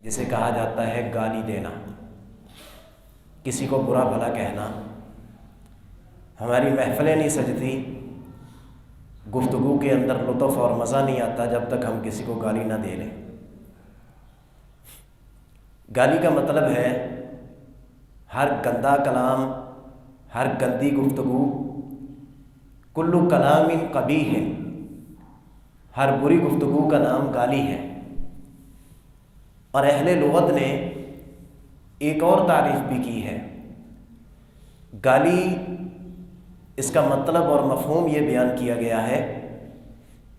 جسے کہا جاتا ہے گالی دینا، کسی کو برا بھلا کہنا۔ ہماری محفلیں نہیں سجتی، گفتگو کے اندر لطف اور مزہ نہیں آتا جب تک ہم کسی کو گالی نہ دے لیں۔ گالی کا مطلب ہے ہر گندا کلام، ہر گندی گفتگو، کلو کلام قبیح ہے، ہر بری گفتگو کا نام گالی ہے۔ اور اہل لغت نے ایک اور تعریف بھی کی ہے۔ گالی، اس کا مطلب اور مفہوم یہ بیان کیا گیا ہے،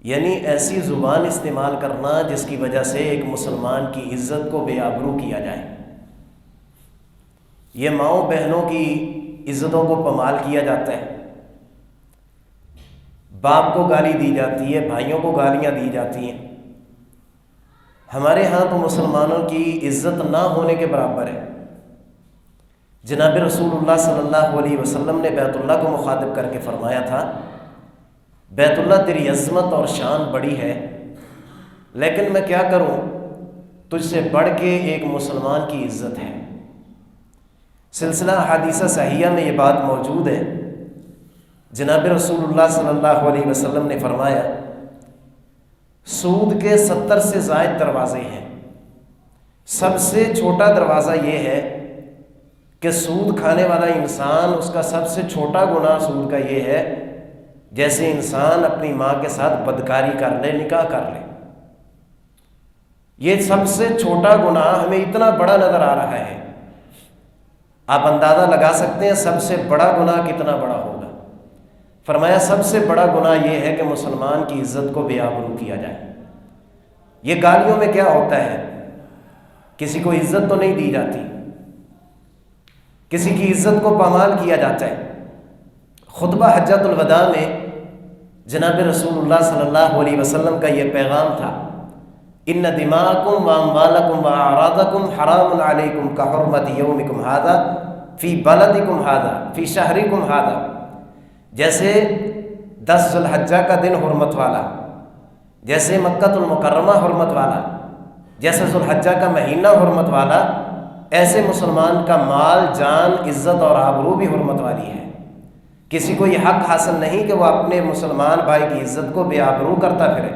یعنی ایسی زبان استعمال کرنا جس کی وجہ سے ایک مسلمان کی عزت کو بے آبرو کیا جائے۔ یہ ماؤں بہنوں کی عزتوں کو پامال کیا جاتا ہے، باپ کو گالی دی جاتی ہے، بھائیوں کو گالیاں دی جاتی ہیں۔ ہمارے ہاں تو مسلمانوں کی عزت نہ ہونے کے برابر ہے۔ جناب رسول اللہ صلی اللہ علیہ وسلم نے بیت اللہ کو مخاطب کر کے فرمایا تھا، بیت اللہ تیری عظمت اور شان بڑی ہے، لیکن میں کیا کروں، تجھ سے بڑھ کے ایک مسلمان کی عزت ہے۔ سلسلہ احادیث صحیحہ میں یہ بات موجود ہے۔ جناب رسول اللہ صلی اللہ علیہ وسلم نے فرمایا، سود کے 70 سے زائد دروازے ہیں، سب سے چھوٹا دروازہ یہ ہے کہ سود کھانے والا انسان، اس کا سب سے چھوٹا گناہ سود کا یہ ہے جیسے انسان اپنی ماں کے ساتھ بدکاری کر لے، نکاح کر لے۔ یہ سب سے چھوٹا گناہ ہمیں اتنا بڑا نظر آ رہا ہے، آپ اندازہ لگا سکتے ہیں سب سے بڑا گناہ کتنا بڑا ہوگا۔ فرمایا سب سے بڑا گناہ یہ ہے کہ مسلمان کی عزت کو بے آبرو کیا جائے۔ یہ گالیوں میں کیا ہوتا ہے، کسی کو عزت تو نہیں دی جاتی، کسی کی عزت کو پامال کیا جاتا ہے۔ خطبہ حجۃ الوداع میں جناب رسول اللہ صلی اللہ علیہ وسلم کا یہ پیغام تھا، ان دماءکم واموالکم واعراضکم حرام علیکم کحرمت یومکم ھذا فی بلدکم ھذا فی شہرکم ھذا۔ جیسے 10 ذو الحجہ کا دن حرمت والا، جیسے مکہ المکرمہ حرمت والا، جیسے ذو الحجہ کا مہینہ حرمت والا، ایسے مسلمان کا مال، جان، عزت اور آبرو بھی حرمت والی ہے۔ کسی کو یہ حق حاصل نہیں کہ وہ اپنے مسلمان بھائی کی عزت کو بے آبرو کرتا پھرے۔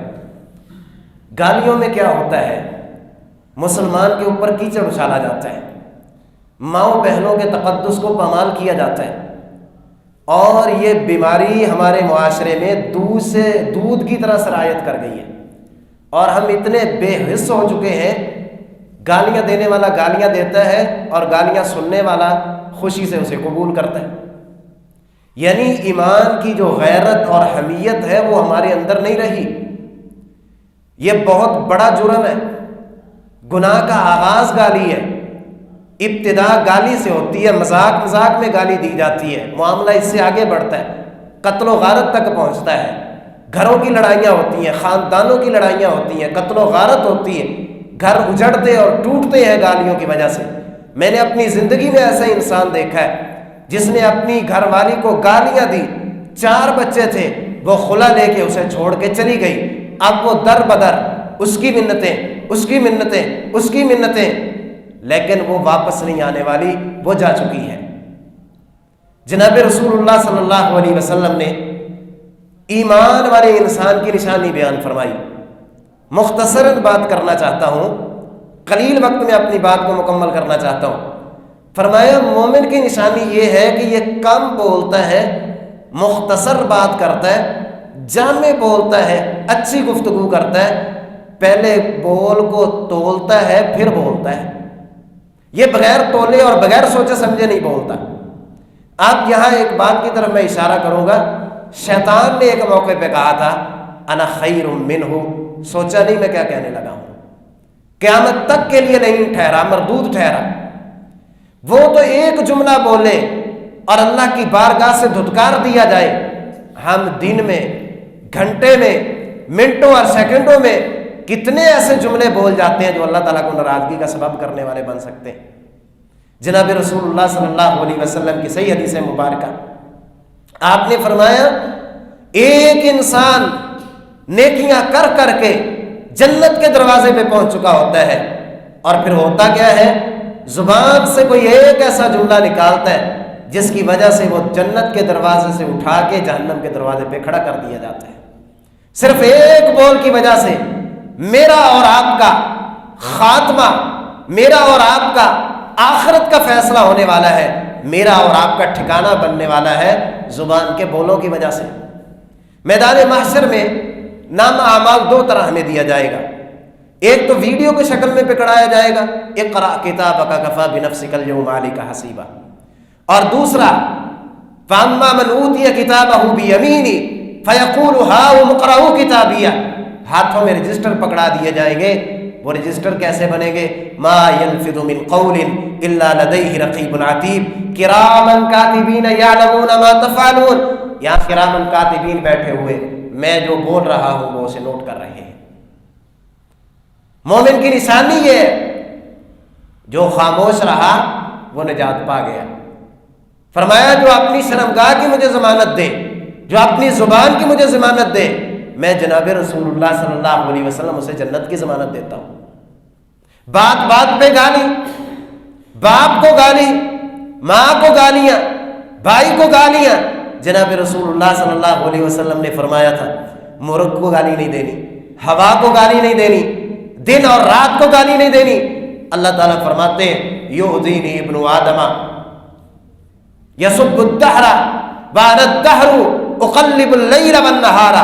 گالیوں میں کیا ہوتا ہے، مسلمان کے اوپر کیچڑ اچھالا جاتا ہے، ماؤں بہنوں کے تقدس کو پامال کیا جاتا ہے، اور یہ بیماری ہمارے معاشرے میں دودھ کی طرح سرایت کر گئی ہے، اور ہم اتنے بے حس ہو چکے ہیں، گالیاں دینے والا گالیاں دیتا ہے اور گالیاں سننے والا خوشی سے اسے قبول کرتا ہے۔ یعنی ایمان کی جو غیرت اور حمیت ہے وہ ہمارے اندر نہیں رہی۔ یہ بہت بڑا جرم ہے، گناہ کا آغاز گالی ہے، ابتدا گالی سے ہوتی ہے، مذاق مذاق میں گالی دی جاتی ہے، معاملہ اس سے آگے بڑھتا ہے، قتل و غارت تک پہنچتا ہے، گھروں کی لڑائیاں ہوتی ہیں، خاندانوں کی لڑائیاں ہوتی ہیں، قتل و غارت ہوتی ہے، گھر اجڑتے اور ٹوٹتے ہیں گالیوں کی وجہ سے۔ میں نے اپنی زندگی میں ایسا انسان دیکھا ہے جس نے اپنی گھر والی کو گالیاں دی، 4 بچے تھے، وہ خلا لے کے اسے چھوڑ کے چلی گئی، اب وہ در بدر اس کی منتیں، اس کی منتیں، اس کی منتیں، لیکن وہ واپس نہیں آنے والی، وہ جا چکی ہے۔ جناب رسول اللہ صلی اللہ علیہ وسلم نے ایمان والے انسان کی نشانی بیان فرمائی۔ مختصراً بات کرنا چاہتا ہوں، قلیل وقت میں اپنی بات کو مکمل کرنا چاہتا ہوں۔ فرمایا مومن کی نشانی یہ ہے کہ یہ کم بولتا ہے، مختصر بات کرتا ہے، جامع بولتا ہے، اچھی گفتگو کرتا ہے، پہلے بول کو تولتا ہے پھر بولتا ہے، یہ بغیر تولے اور بغیر سوچے سمجھے نہیں بولتا۔ آپ یہاں ایک بات کی طرف میں اشارہ کروں گا، شیطان نے ایک موقع پہ کہا تھا انا خیر منہ، سوچا نہیں میں کیا کہنے لگا ہوں، قیامت تک کے لیے نہیں ٹھہرا، مردود ٹھہرا۔ وہ تو ایک جملہ بولے اور اللہ کی بارگاہ سے دھتکار دیا جائے، ہم دن میں، گھنٹے میں، منٹوں اور سیکنڈوں میں کتنے ایسے جملے بول جاتے ہیں جو اللہ تعالیٰ کو ناراضگی کا سبب کرنے والے بن سکتے ہیں۔ جناب رسول اللہ صلی اللہ علیہ وسلم کی صحیح حدیث مبارکہ، آپ نے فرمایا ایک انسان نیکیاں کر کر کے جنت کے دروازے پہ پہنچ چکا ہوتا ہے، اور پھر ہوتا کیا ہے، زبان سے کوئی ایک ایسا جملہ نکالتا ہے جس کی وجہ سے وہ جنت کے دروازے سے اٹھا کے جہنم کے دروازے پہ کھڑا کر دیا جاتا ہے۔ صرف ایک بول کی وجہ سے میرا اور آپ کا خاتمہ، میرا اور آپ کا آخرت کا فیصلہ ہونے والا ہے، میرا اور آپ کا ٹھکانہ بننے والا ہے زبان کے بولوں کی وجہ سے۔ میدان محشر میں نام اعمال دو طرح ہمیں دیا جائے گا، ایک تو ویڈیو کی شکل میں پکڑایا جائے گا، اقرأ کتابک کفی بنفسک اليوم علیک حسیبا، اور دوسرا فاما من اوتی کتابہ بیمینہ فیقول ہاؤم اقرؤوا کتابیہ، ہاتھوں میں رجسٹر پکڑا دیے جائیں گے۔ وہ رجسٹر کیسے بنیں گے؟ ما یلفظ من قول الا لدیہ رقیب عتید کراما کاتبین یعلمون ما تفعلون، یہاں کرامن کاتبین بیٹھے ہوئے میں جو بول رہا ہوں وہ اسے نوٹ کر رہے ہیں۔ مومن کی نشانی یہ ہے، جو خاموش رہا وہ نجات پا گیا۔ فرمایا جو اپنی شرمگاہ کی مجھے ضمانت دے، جو اپنی زبان کی مجھے ضمانت دے، میں جناب رسول اللہ صلی اللہ علیہ وسلم اسے جنت کی ضمانت دیتا ہوں۔ بات بات پہ گالی، باپ کو گالی، ماں کو گالیاں، بھائی کو گالیاں، جناب رسول اللہ صلی اللہ علیہ وسلم نے فرمایا تھا مرغ کو گالی نہیں دینی، ہوا کو گالی نہیں دینی، دن اور رات کو گالی نہیں دینی۔ اللہ تعالیٰ فرماتے ہیں یؤذینی ابن آدم یسب الدہر وانا الدہر اقلب اللیل والنہار،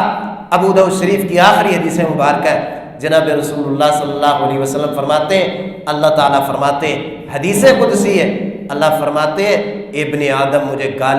ابو داؤد شریف کی آخری حدیث مبارکہ ہے۔ جناب رسول اللہ صلی اللہ علیہ وسلم فرماتے ہیں، اللہ تعالیٰ فرماتے ہیں، حدیث قدسی ہے، اللہ فرماتے ہیں ابن آدم مجھے گالی